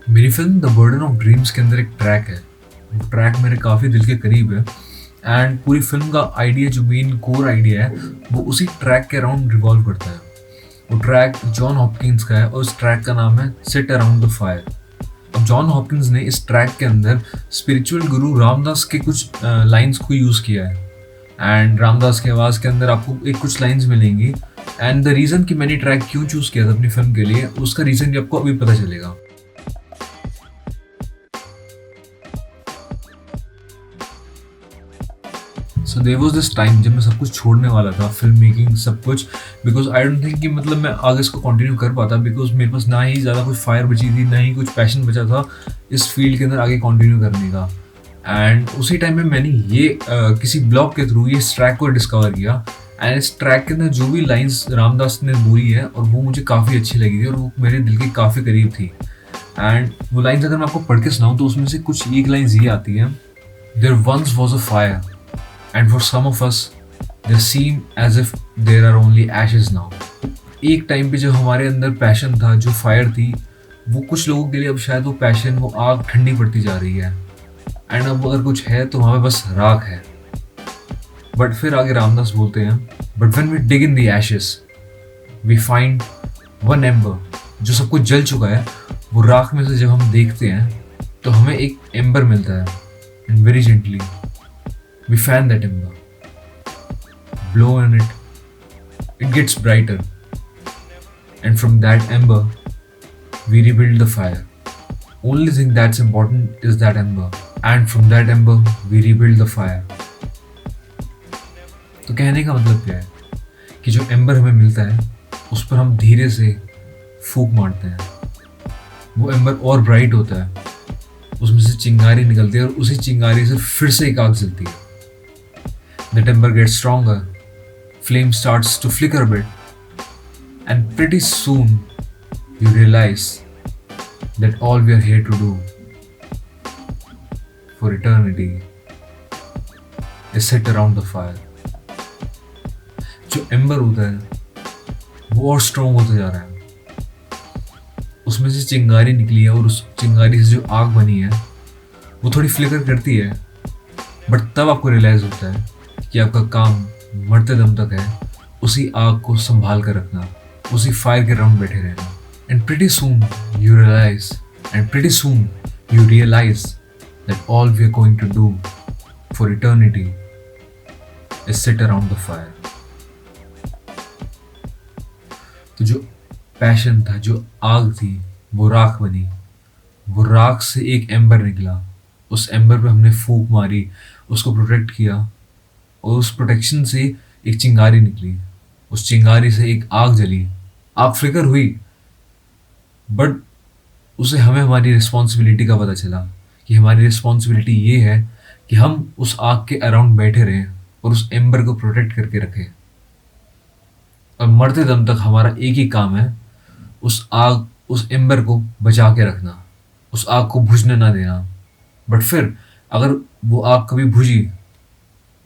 मेरी film the burden of dreams के अंदर एक ट्रैक है। वो ट्रैक मेरे काफ़ी दिल के करीब है। एंड पूरी फिल्म का आइडिया, जो मेन कोर आइडिया है, वो उसी ट्रैक के अराउंड रिवॉल्व करता है। वो ट्रैक जॉन हॉपकिंस का है और उस ट्रैक का नाम है सिट अराउंड द फायर। अब जॉन हॉपकिंस ने इस ट्रैक के अंदर स्पिरिचुअल गुरु रामदास के कुछ लाइंस को यूज़ किया है। एंड रामदास की आवाज़ के अंदर आपको एक कुछ लाइंस मिलेंगी। एंड द रीज़न कि मैंने ट्रैक क्यों चूज़ किया था अपनी फिल्म के लिए, उसका रीज़न भी आपको अभी पता चलेगा। So there was this time जब मैं सब कुछ छोड़ने वाला था, फिल्म मेकिंग सब कुछ, बिकॉज आई डोंट थिंक कि मतलब मैं आगे इसको कंटिन्यू कर पाता, बिकॉज मेरे पास ना ही ज़्यादा कुछ फायर बची थी, ना ही कुछ पैशन बचा था इस फील्ड के अंदर आगे कंटिन्यू करने का। एंड उसी टाइम में मैंने ये किसी ब्लॉग के थ्रू ये इस ट्रैक को डिस्कवर किया। एंड इस ट्रैक के अंदर जो भी लाइंस रामदास ने बोली है, और वो मुझे काफ़ी अच्छी लगी थी और वो मेरे दिल के काफ़ी करीब थी। एंड वो लाइंस अगर मैं आपको पढ़ के सुनाऊँ तो उसमें से कुछ एक लाइंस ये आती है: there once was a fire, and for some of us they seem as if there are only ashes now। एक टाइम पे जो हमारे अंदर पैशन था, जो फायर थी, वो कुछ लोगों के लिए अब शायद वो पैशन, वो आग ठंडी पड़ती जा रही है। एंड अब अगर कुछ है तो वहाँ पे बस राख है। बट फिर आगे रामदास बोलते हैं, but when we dig in the ashes we find one ember। जो सब कुछ जल चुका है, वो राख में से जब हम देखते हैं तो हमें एक एम्बर मिलता है। And very gently we fan that ember, blow on it gets brighter, and from that ember we rebuild the fire। Only thing that's important is that ember, and from that ember we rebuild the fire। तो कहने का मतलब क्या है कि जो amber हमें मिलता है उस पर हम धीरे से फूंक मारते हैं, वो एम्बर और ब्राइट होता है, उसमें से चिंगारी निकलती है और उसी चिंगारी से फिर से एक आग जलती है। The ember gets stronger, flame starts to flicker a bit, and pretty soon you realize that all we are here to do for eternity is sit around the fire। जो एम्बर होता है वो और स्ट्रॉन्ग होता जा रहा है, उसमें से चिंगारी निकली है और उस चिंगारी से जो आग बनी है वो थोड़ी फ्लिकर करती है। बट तब आपको रियलाइज होता है कि आपका काम मरते दम तक है उसी आग को संभाल कर रखना, उसी फायर के राउंड बैठे रहना। And pretty soon you realise that all we are going to do for eternity is sit around the fire. तो जो पैशन था, जो आग थी, वो राख बनी। वो राख से एक एम्बर निकला, उस एम्बर पे हमने फूंक मारी, उसको प्रोटेक्ट किया, और उस प्रोटेक्शन से एक चिंगारी निकली, उस चिंगारी से एक आग जली, आग फ्लिकर हुई। बट उसे हमें हमारी रिस्पॉन्सिबिलिटी का पता चला कि हमारी रिस्पॉन्सिबिलिटी ये है कि हम उस आग के अराउंड बैठे रहें और उस एम्बर को प्रोटेक्ट करके रखें। और मरते दम तक हमारा एक ही काम है, उस आग, उस एम्बर को बचा के रखना, उस आग को बुझने ना देना। बट फिर अगर वो आग कभी बुझी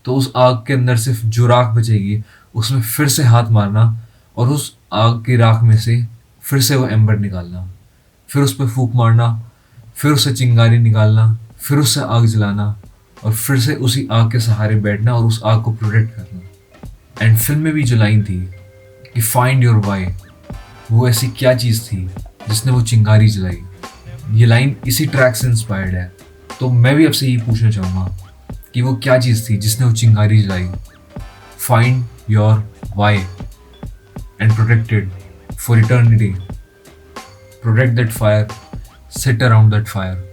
तो उस आग के अंदर सिर्फ जो राख बचेगी उसमें फिर से हाथ मारना और उस आग की राख में से फिर से वो एम्बर निकालना, फिर उस पर फूंक मारना, फिर उससे चिंगारी निकालना, फिर उससे आग जलाना, और फिर से उसी आग के सहारे बैठना और उस आग को प्रोटेक्ट करना। एंड फिल्म में भी जो लाइन थी कि फाइंड योर वाई, वो ऐसी क्या चीज़ थी जिसने वो चिंगारी जलाई, ये लाइन इसी ट्रैक से इंस्पायर्ड है। तो मैं भी आपसे ये पूछना चाहूँगा कि वो क्या चीज़ थी जिसने वो चिंगारी जलाई। Find your why and protected for eternity, protect that fire, sit around that fire.